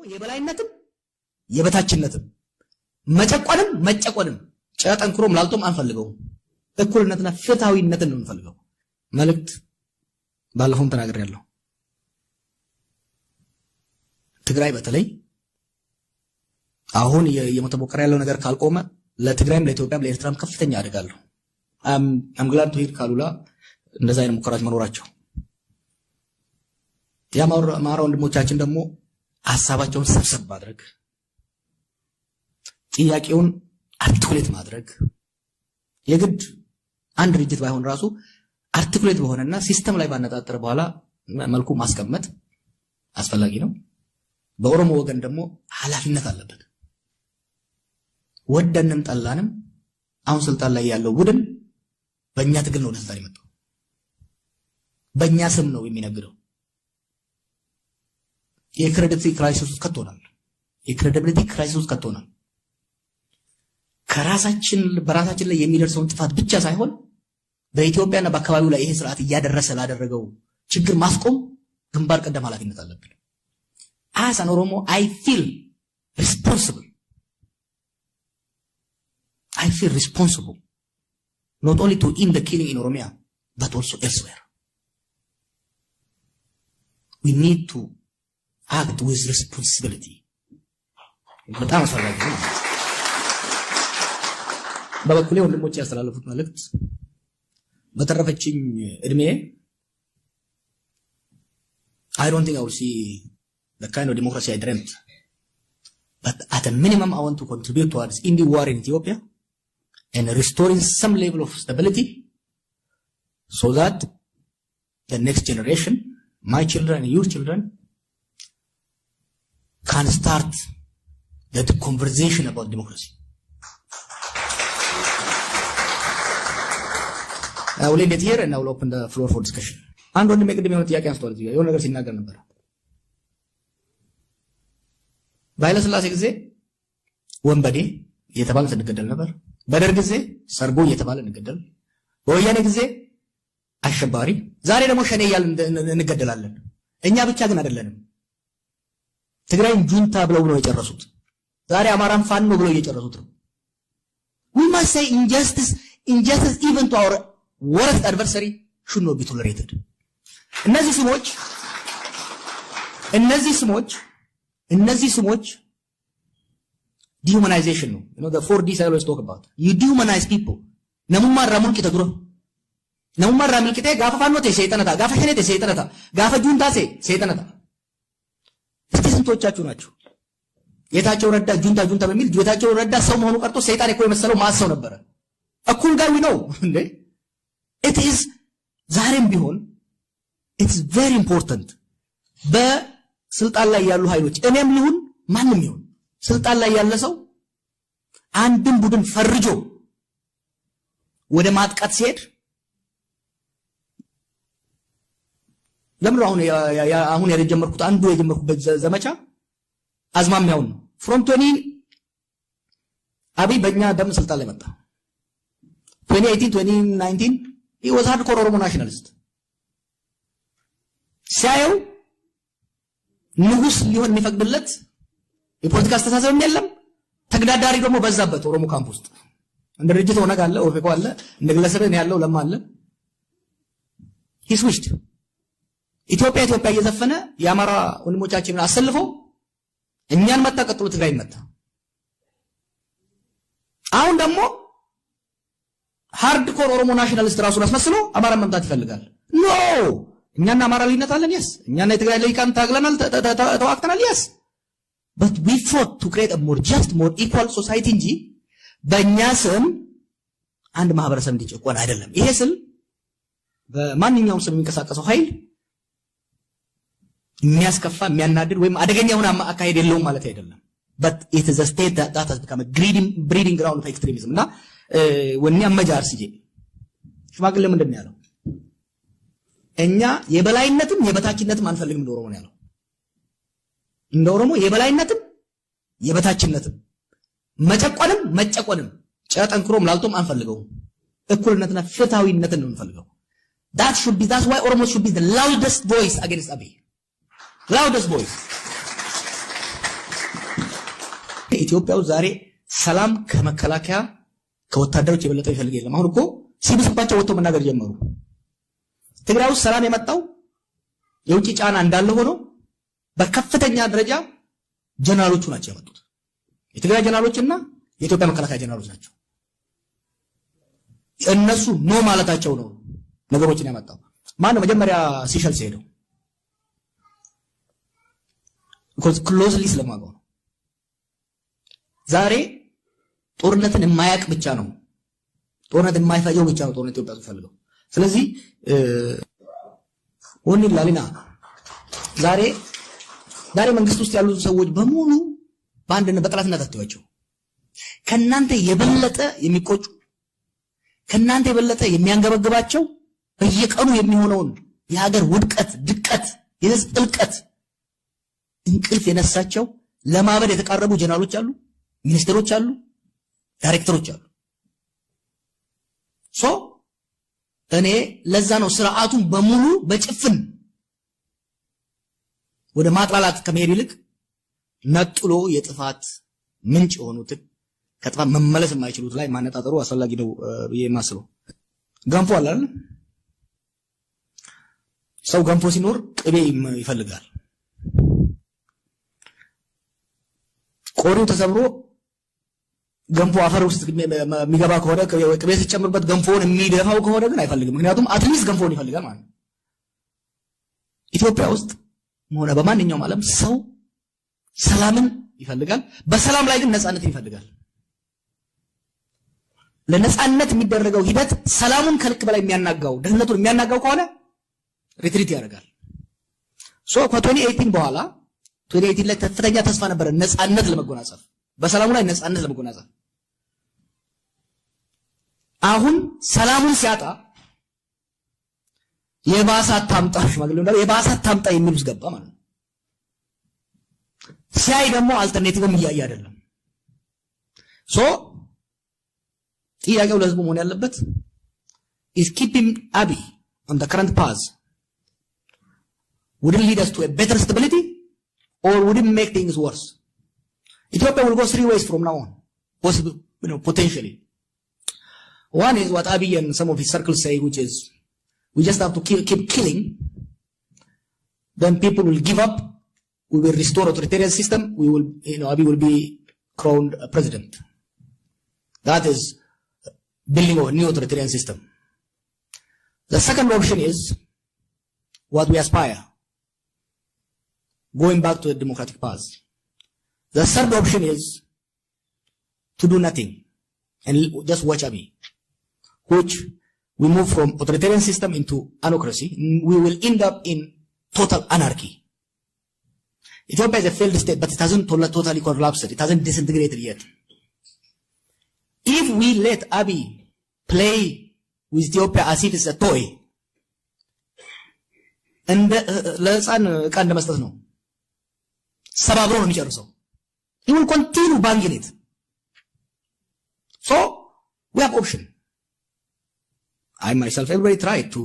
የበላይነትም የበታችነትም መጨቆንም መጨቆንም ጨጠንክሮም ላልቶም አንፈልገው እኩልነትና ፍትሃዊነትን ነው እንፈልገው መልእክት ባለፈውም ተናግሬያለሁ። ትግራይ በተለይ አሁን የመተሞከረ ያለው ነገር ካልቆመ ለትግራይም ለኢትዮጵያም ለኤርትራም ከፍተኛ አደጋለሁ። I'm glad to hear ካሉላ እንደዛ አይነት ሙከራዎች መኖራቸው ያማራ ወንድሞቻችን ደግሞ ሐሳባቸውን ሰብሰብ ማድረግ ጥያቄውን አርቲኩሌት ማድረግ የግድ አንድ ድርጅት ባይሆን ራሱ አርቲኩሌት በሆነና ሲስተም ላይ ባነጣጠረ በኋላ መልኩ ማስቀመጥ አስፈላጊ ነው። በኦሮሞ ወገን ደግሞ ኃላፊነት አለበት። ወደንም ጠላንም አሁን ስልጣን ላይ ያለው ቡድን በእኛ ትግል ነው ደስታ ይመጣው በእኛ ስም ነው የሚነግደው። የክሬዲቢሊቲ ክራይሲስ ውስጥ ከቶናል። ከራሳችን በራሳችን ላይ የሚደርሰውን ጥፋት ብቻ ሳይሆን በኢትዮጵያና በአካባቢው ላይ ይሄ ስርዓት እያደረሰ ላደረገው ችግር ማስቆም ግንባር ቀደም ኃላፊነት አለብን። as an Oromo I feel responsible not only to end the killing in Oromia but also elsewhere. We need to act with responsibility. በጣም አስፈላጊ ነው። በበኩሌ ወንድሞቼ ያስተላለፉት መልእክት በተረፈችኝ እድሜ I don't think I will see the kind of democracy I dreamt, but at a minimum I want to contribute towards ending war in Ethiopia and restoring some level of stability so that the next generation, my children and your children, can start the conversation about democracy. I will leave it here and I will open the floor for discussion. አንድ ወንድም የቅድም የሆነ ጥያቄ አንስቷል። እዚህ የሆነ ነገር ሲናገር ነበር። በኃይለ ሥላሴ ጊዜ ወንበዴ እየተባለ እንገደል ነበር። በደርግ ጊዜ ሰርጎ እየተባለ እንገደል፣ በወያኔ ጊዜ አሸባሪ፣ ዛሬ ደግሞ ሸኔ እያልን እንገደላለን። እኛ ብቻ ግን አይደለንም። ትግራይን ጁንታ ብለው ነው የጨረሱት። ዛሬ አማራን ፋኖ ብለው እየጨረሱት ነው። we must say injustice even to our worst adversary should not be tolerated. እነዚህ ስሞች dehumanization ነው. You know the 4Ds I always talk about. You dehumanize people. namumma ramun kita dura namumma ramil kita gafa fanno te seytanata gafa shene te seytanata gafa junta se seytanata እስቲ ስንቶቻችሁ ናችሁ ጌታቸው ረዳ ጁንታ በሚል ጌታቸው ረዳ ሰው መሆኑ ቀርቶ ሰይጣን እኮ የመሰለው ማሰው ነበር። እኩል ጋር ነው እንዴ? it is ዛሬም ቢሆን it's very important በስልጣን ላይ ያሉ ኃይሎች እኔም ልሁን ማንንም ይሁን ስልጣን ላይ ያለ ሰው አንድን ቡድን ፈርጆ ወደ ማጥቃት ሲሄድ ለምን አሁን የጀመርኩት አንዱ የጀመርኩበት ዘመቻ አዝማሚያው ነው። from 20 አብይ በእኛ ደም ስልጣን ላይ መጣ። 2018 2019 he was hardcore Oromo nationalist. ሲያየው ንጉስ ሊሆን የሚፈቅድለት የፖለቲካ አስተሳሰብም የለም። ተግዳዳሪ ደግሞ በዛበት ኦሮሞ ካምፕ ውስጥ እንደ ድርጅት ሆነጋ አለ፣ ኦፌኮ አለ፣ እንደ ግለሰብን ያለው ለማ አለ። he switched ኢትዮጵያ እየዘፈነ የአማራ ወንድሞቻችንን አሰልፈው እኛን መጣ፣ ቀጥሎ ትግራይ መጣ። አሁን ደግሞ ሃርድኮር ኦሮሞ ናሽናሊስት ራሱን አስመስሎ አማራ መምጣት ይፈልጋል። ኖ እኛና አማራ ልዩነት አለን። yes እኛና የትግራይ ልሂቃን ታግለናል፣ ተዋክተናል። yes but we fought to create a more just, more equal society እንጂ በእኛ ስም አንድ ማህበረሰብ እንዲጨቆን አይደለም። ይሄ ስል በማንኛውም ስም የሚንቀሳቀሰው ኃይል የሚያስከፋ የሚያናድድ ወይም አደገኛ ሆነ አካሄድ የለውም ማለት አይደለም። but it is a state that has become a breeding ground of extremism እና ወኛ መጃር ሲጄ ሽማግሌ ምንድን ነው ያለው? እኛ የበላይነትም የበታችነትም አንፈልግም እንደ ኦሮሞ ነው ያለው። እንደ ኦሮሞ የበላይነትም የበታችነትም መጨቆንም መጨቆንም ጨጠንክሮም ላልቶም አንፈልገው። እኩልነትና ፍትሃዊነትን ነው እንፈልገው። that's why Oromo should be the loudest voice against Abiy. Loudest voice. ኢትዮጵያው ዛሬ ሰላም ከመከላከያ ከወታደሮች የበለጠ ይፈልግ የለም። አሁን እኮ ሲብስባቸው ወጥቶ መናገር ጀመሩ። ትግራይ ውስጥ ሰላም የመጣው የውጭ ጫና እንዳለ ሆኖ በከፍተኛ ደረጃ ጀነራሎቹ ናቸው ያመጡት። የትግራይ ጀነራሎችና የኢትዮጵያ መከላከያ ጀነራሎች ናቸው። እነሱ ኖ ማለታቸው ነው ነገሮችን ያመጣው። ማን መጀመሪያ ሲሸልስ ሄደው ክሎዝሊ ስለማውቀው ነው። ዛሬ ጦርነትን የማያቅ ብቻ ነው፣ ጦርነት የማይፈጀው ብቻ ነው ጦርነት ኢትዮጵያ ፈልገው። ስለዚህ ወኒ ላሊና ዛሬ መንግስት ውስጥ ያሉ ሰዎች በሙሉ በአንድነት በጠላትነት አትዋቸው። ከናንተ የበለጠ የሚቆጩ ከናንተ የበለጠ የሚያንገበግባቸው በየቀኑ የሚሆነውን የሀገር ውድቀት፣ ድቀት፣ የህዝብ ጥልቀት እንቅልፍ የነሳቸው ለማበድ የተቃረቡ ጀነራሎች አሉ፣ ሚኒስትሮች አሉ፣ ዳይሬክተሮች አሉ። እኔ ለዛ ነው ስርዓቱን በሙሉ በጭፍን ወደ ማጥላላት ከመሄድ ይልቅ ነጥሎ የጥፋት ምንጭ የሆኑትን ከጥፋት መመለስ የማይችሉት ላይ ማነጣጠሩ አስፈላጊ ነው ብዬ የማስበው። ገንፎ አለ አይደል? ሰው ገንፎ ሲኖር ቅቤ ይፈልጋል። ቆሪው ተሰብሮ ገንፎ አፈር ውስጥ የሚገባ ከሆነ ቅቤ ሲጨምርበት ገንፎውን የሚደፋው ከሆነ ግን አይፈልግም። ምክንያቱም አትሊስት ገንፎውን ይፈልጋል ማለት ነው። ኢትዮጵያ ውስጥ ሆነ በማንኛውም ዓለም ሰው ሰላምን ይፈልጋል። በሰላም ላይ ግን ነፃነትን ይፈልጋል። ለነፃነት የሚደረገው ሂደት ሰላሙን ከልክ በላይ የሚያናጋው ደህንነቱን የሚያናጋው ከሆነ ሪትሪት ያደርጋል። ከ2018 በኋላ 2018 ላይ ከፍተኛ ተስፋ ነበረ ነፃነት ለመጎናጸፍ፣ በሰላሙ ላይ ነፃነት ለመጎናጸፍ። አሁን ሰላሙን ሲያጣ የባሰ ታምጣ ሽማግሌው እንዳለው የባሰ ታምጣ የሚሉት ገባ ማለት ነው። ሲያይ ደግሞ አልተርኔቲቭም እያየ አይደለም። ጥያቄው ለህዝቡ መሆን ያለበት is keeping Abiy on the current path would it lead us to a better stability or would it make things worse? Ethiopia will go 3 ways from now on, possibly, potentially. One is what Abiy and some of his circles say, which is we just have to keep killing, then people will give up, we will restore authoritarian system, we will, Abiy will be crowned a president. That is building a new authoritarian system. The second option is what we aspire, going back to the democratic path. The third option is to do nothing and just watch Abiy, which we move from authoritarian system into anarchy. We will end up in total anarchy. Ethiopia is a failed state, but it hasn't totally collapsed. It hasn't disintegrated yet. If we let Abiy play with Ethiopia as if it's a toy, and ለህፃን ዕቃ እንደመስጠት ነው፣ ሰባብሮ ነው የሚጨርሰው። He will continue banging it. So we have option. I myself everybody tried to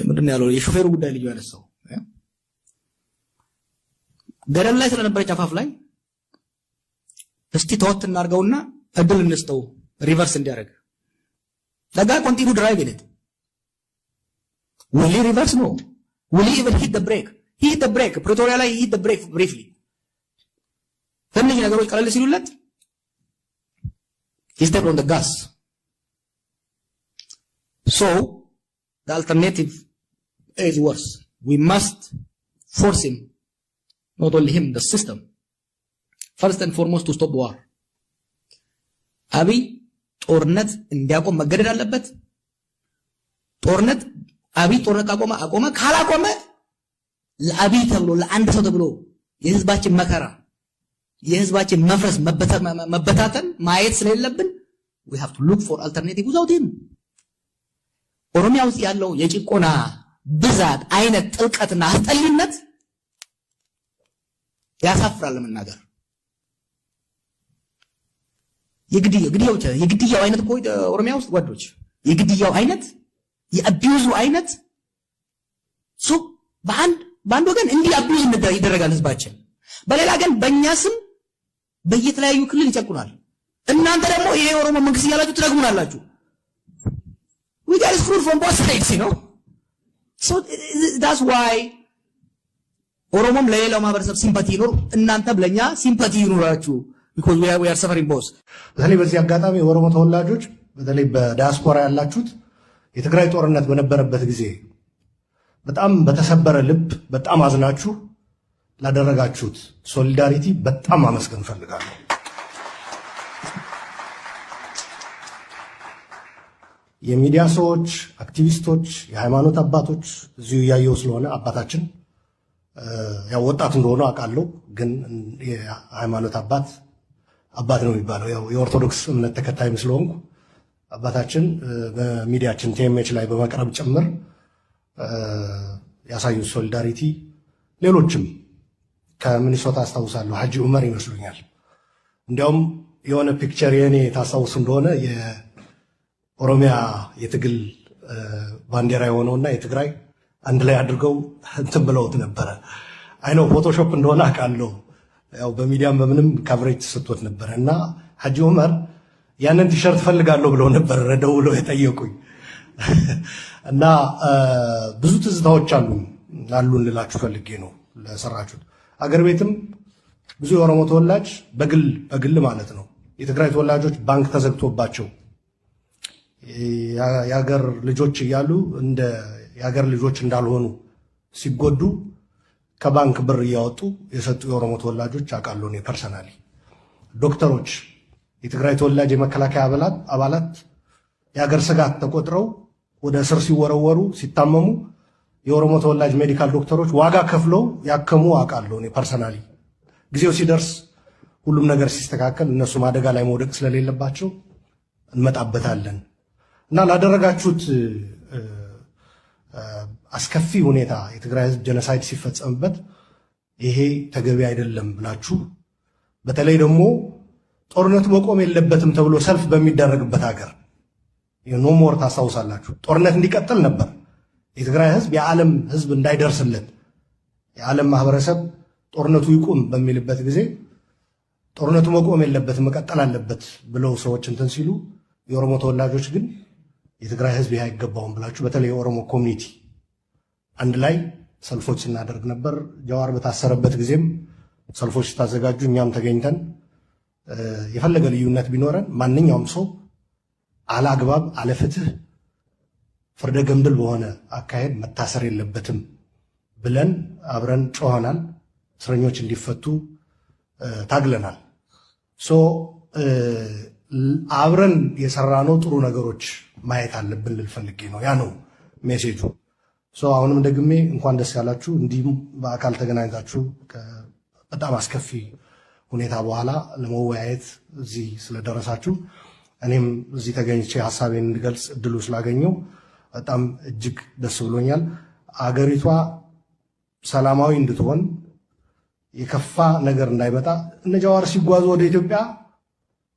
ምንድን ያለው የሾፌሩ ጉዳይ ልጅ ያነሳው ገደል ላይ ስለነበረች አፋፍ ላይ እስቲ ተወት እናርገውና እድል እንስጠው ሪቨርስ እንዲያደርግ። The guy continue driving it. Will he reverse? No. Will he even hit the brake? He hit the brake. Pretoria ላይ he hit the brake briefly. ትንሽ ነገሮች ቀለል ሲሉለት he stepped on the gas. So the alternative is worse. We must force him, not only him, the system, first and foremost, to stop war. Abiy ጦርነት እንዲያቆም መገደድ አለበት። አቢይ ጦርነት አቆመ ካላቆመ ለአቢይ ተብሎ ለአንድ ሰው ተብሎ የህዝባችን መከራ የህዝባችን መፍረስ መበታተን ማየት ስለሌለብን we have to look for alternative without him. ኦሮሚያ ውስጥ ያለው የጭቆና ብዛት አይነት ጥልቀትና አስጠሊነት ያሳፍራል ለመናገር። የግድያው አይነት እኮ ኦሮሚያ ውስጥ ጓዶች የግድያው አይነት የአቢዩዙ አይነት በአንድ ወገን እንዲህ አቢዩዝ ይደረጋል ህዝባችን፣ በሌላ ግን በእኛ ስም በየተለያዩ ክልል ይጨቁናል። እናንተ ደግሞ ይሄ ኦሮሞ መንግስት እያላችሁ ትረግሙናላችሁ። we get screwed from both sides, you know. So that's why ኦሮሞም ለሌላው ማህበረሰብ ሲምፓቲ ይኖር፣ እናንተም ለኛ ሲምፓቲ ይኖራችሁ because we are suffering both። በተለይ በዚህ አጋጣሚ የኦሮሞ ተወላጆች በተለይ በዲያስፖራ ያላችሁት የትግራይ ጦርነት በነበረበት ጊዜ በጣም በተሰበረ ልብ በጣም አዝናችሁ ላደረጋችሁት ሶሊዳሪቲ በጣም አመስገን ፈልጋለሁ። የሚዲያ ሰዎች፣ አክቲቪስቶች፣ የሃይማኖት አባቶች እዚሁ ያየው ስለሆነ አባታችን ያው ወጣት እንደሆነ አውቃለሁ፣ ግን የሃይማኖት አባት ነው የሚባለው ያው የኦርቶዶክስ እምነት ተከታይ ስለሆንኩ አባታችን በሚዲያችን ቲኤምኤች ላይ በመቅረብ ጭምር ያሳዩት ሶሊዳሪቲ ሌሎችም ከሚኒሶታ አስታውሳለሁ ሐጂ ዑመር ይመስሉኛል እንዲያውም የሆነ ፒክቸር የኔ ታስታውሱ እንደሆነ የኦሮሚያ የትግል ባንዲራ የሆነውና የትግራይ አንድ ላይ አድርገው እንትን ብለውት ነበረ። አይነው ፎቶሾፕ እንደሆነ አውቃለሁ። ያው በሚዲያም በምንም ካቨሬጅ ተሰጥቶት ነበረ እና ሐጂ ዑመር ያንን ቲሸርት ፈልጋለሁ ብለው ነበር ደውለው የጠየቁኝ እና ብዙ ትዝታዎች አሉን ልላችሁ ፈልጌ ነው ለሰራችሁት። አገር ቤትም ብዙ የኦሮሞ ተወላጅ በግል ማለት ነው የትግራይ ተወላጆች ባንክ ተዘግቶባቸው የሀገር ልጆች እያሉ እንደ የሀገር ልጆች እንዳልሆኑ ሲጎዱ ከባንክ ብር እያወጡ የሰጡ የኦሮሞ ተወላጆች አውቃለሁ። እኔ ፐርሰናሊ ዶክተሮች፣ የትግራይ ተወላጅ የመከላከያ አባላት የሀገር ስጋት ተቆጥረው ወደ እስር ሲወረወሩ ሲታመሙ የኦሮሞ ተወላጅ ሜዲካል ዶክተሮች ዋጋ ከፍለው ያከሙ አውቃለሁ። እኔ ፐርሰናሊ ጊዜው ሲደርስ ሁሉም ነገር ሲስተካከል እነሱም አደጋ ላይ መውደቅ ስለሌለባቸው እንመጣበታለን እና ላደረጋችሁት አስከፊ ሁኔታ የትግራይ ህዝብ ጀኖሳይድ ሲፈጸምበት ይሄ ተገቢ አይደለም ብላችሁ በተለይ ደግሞ ጦርነቱ መቆም የለበትም ተብሎ ሰልፍ በሚደረግበት ሀገር ኖ ሞር ታስታውሳላችሁ። ጦርነት እንዲቀጥል ነበር የትግራይ ህዝብ የዓለም ህዝብ እንዳይደርስለት የዓለም ማህበረሰብ ጦርነቱ ይቁም በሚልበት ጊዜ ጦርነቱ መቆም የለበትም መቀጠል አለበት ብለው ሰዎች እንትን ሲሉ የኦሮሞ ተወላጆች ግን የትግራይ ህዝብ ይሄ አይገባውም ብላችሁ በተለይ የኦሮሞ ኮሚኒቲ አንድ ላይ ሰልፎች ስናደርግ ነበር። ጀዋር በታሰረበት ጊዜም ሰልፎች ስታዘጋጁ እኛም ተገኝተን የፈለገ ልዩነት ቢኖረን ማንኛውም ሰው አላግባብ አለፍትህ ፍርደ ገምድል በሆነ አካሄድ መታሰር የለበትም ብለን አብረን ጮኸናል። እስረኞች እንዲፈቱ ታግለናል። አብረን የሰራነው ጥሩ ነገሮች ማየት አለብን ልልፈልጌ ነው። ያ ነው ሜሴጁ። አሁንም ደግሜ እንኳን ደስ ያላችሁ። እንዲሁም በአካል ተገናኝታችሁ በጣም አስከፊ ሁኔታ በኋላ ለመወያየት እዚህ ስለደረሳችሁ እኔም እዚህ ተገኝቼ ሀሳቤን እንድገልጽ እድሉ ስላገኘው በጣም እጅግ ደስ ብሎኛል። አገሪቷ ሰላማዊ እንድትሆን የከፋ ነገር እንዳይመጣ እነ ጀዋር ሲጓዙ ወደ ኢትዮጵያ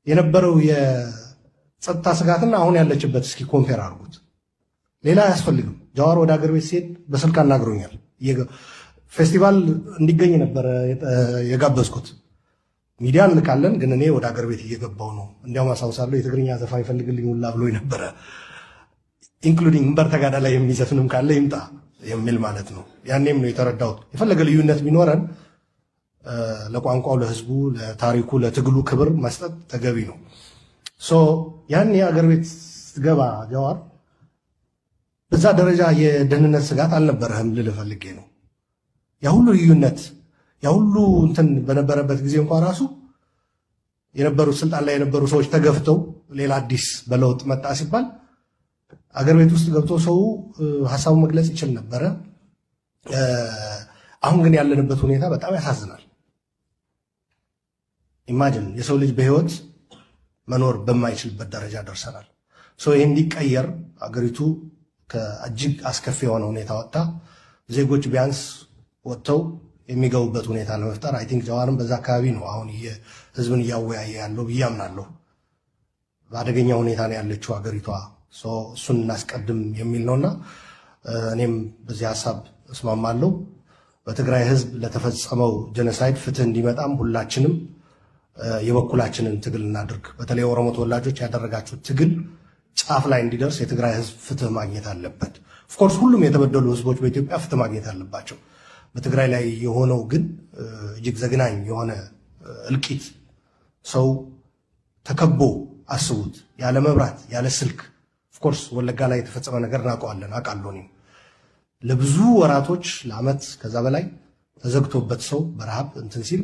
የነበረው የጸጥታ ስጋትና አሁን ያለችበት እስኪ ኮምፔር አድርጉት። ሌላ አያስፈልግም። ጀዋር ወደ ሀገር ቤት ሲሄድ በስልክ አናግሮኛል። ፌስቲቫል እንዲገኝ ነበረ የጋበዝኩት። ሚዲያ እንልካለን፣ ግን እኔ ወደ ሀገር ቤት እየገባው ነው። እንዲያውም አስታውሳለሁ የትግርኛ ዘፋኝ ፈልግልኝ ሁላ ብሎኝ ነበረ። ኢንክሉዲንግ እምበር ተጋዳ ላይ የሚዘፍንም ካለ ይምጣ የሚል ማለት ነው። ያኔም ነው የተረዳሁት። የፈለገ ልዩነት ቢኖረን ለቋንቋው፣ ለህዝቡ፣ ለታሪኩ፣ ለትግሉ ክብር መስጠት ተገቢ ነው። ያኔ ሀገር ቤት ስትገባ ጀዋር በዛ ደረጃ የደህንነት ስጋት አልነበረህም ልልህ ፈልጌ ነው። ያ ሁሉ ልዩነት ያ ሁሉ እንትን በነበረበት ጊዜ እንኳን ራሱ የነበሩት ስልጣን ላይ የነበሩ ሰዎች ተገፍተው ሌላ አዲስ በለውጥ መጣ ሲባል አገር ቤት ውስጥ ገብቶ ሰው ሀሳቡን መግለጽ ይችል ነበረ። አሁን ግን ያለንበት ሁኔታ በጣም ያሳዝናል። ኢማጂን የሰው ልጅ በህይወት መኖር በማይችልበት ደረጃ ደርሰናል። ይህ እንዲቀየር አገሪቱ ከእጅግ አስከፊ የሆነ ሁኔታ ወጥታ ዜጎች ቢያንስ ወጥተው የሚገቡበት ሁኔታ ለመፍጠር አይ ቲንክ ጀዋርም በዛ አካባቢ ነው አሁን ህዝብን እያወያየ ያለው ብዬ አምናለሁ። በአደገኛ ሁኔታ ነው ያለችው አገሪቷ። እሱን እናስቀድም የሚል ነውና እኔም በዚህ ሀሳብ እስማማለሁ። በትግራይ ህዝብ ለተፈጸመው ጄኖሳይድ ፍትህ እንዲመጣም ሁላችንም የበኩላችንን ትግል እናድርግ። በተለይ ኦሮሞ ተወላጆች ያደረጋችሁት ትግል ጫፍ ላይ እንዲደርስ የትግራይ ህዝብ ፍትህ ማግኘት አለበት። ኦፍኮርስ ሁሉም የተበደሉ ህዝቦች በኢትዮጵያ ፍትህ ማግኘት አለባቸው። በትግራይ ላይ የሆነው ግን እጅግ ዘግናኝ የሆነ እልቂት፣ ሰው ተከቦ አስቡት፣ ያለ መብራት ያለ ስልክ። ኦፍኮርስ ወለጋ ላይ የተፈጸመ ነገር እናውቀዋለን፣ አውቃለሁ እኔም። ለብዙ ወራቶች ለዓመት ከዛ በላይ ተዘግቶበት ሰው በረሃብ እንትን ሲል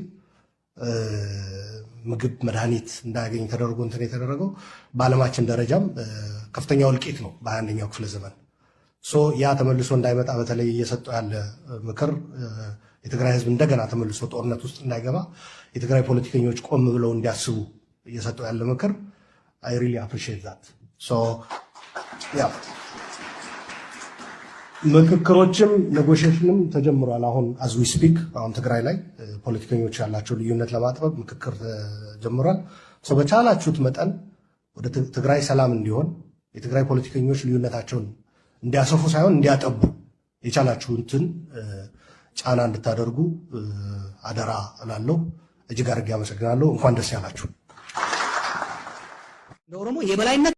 ምግብ መድኃኒት እንዳያገኝ ተደርጎ እንትን የተደረገው በዓለማችን ደረጃም ከፍተኛው እልቂት ነው በ21ኛው ክፍለ ዘመን። ያ ተመልሶ እንዳይመጣ በተለይ እየሰጠው ያለ ምክር የትግራይ ህዝብ እንደገና ተመልሶ ጦርነት ውስጥ እንዳይገባ የትግራይ ፖለቲከኞች ቆም ብለው እንዲያስቡ እየሰጠው ያለ ምክር አይ ሪሊ አፕሪሺየት ዛት። ምክክሮችም ኔጎሽዬሽንም ተጀምሯል። አሁን አዝ ዊ ስፒክ አሁን ትግራይ ላይ ፖለቲከኞች ያላቸው ልዩነት ለማጥበብ ምክክር ተጀምሯል። በቻላችሁት መጠን ወደ ትግራይ ሰላም እንዲሆን የትግራይ ፖለቲከኞች ልዩነታቸውን እንዲያሰፉ ሳይሆን እንዲያጠቡ የቻላችሁትን ጫና እንድታደርጉ አደራ እላለሁ። እጅግ አድርጌ አመሰግናለሁ። እንኳን ደስ ያላችሁ። ለኦሮሞ የበላይነት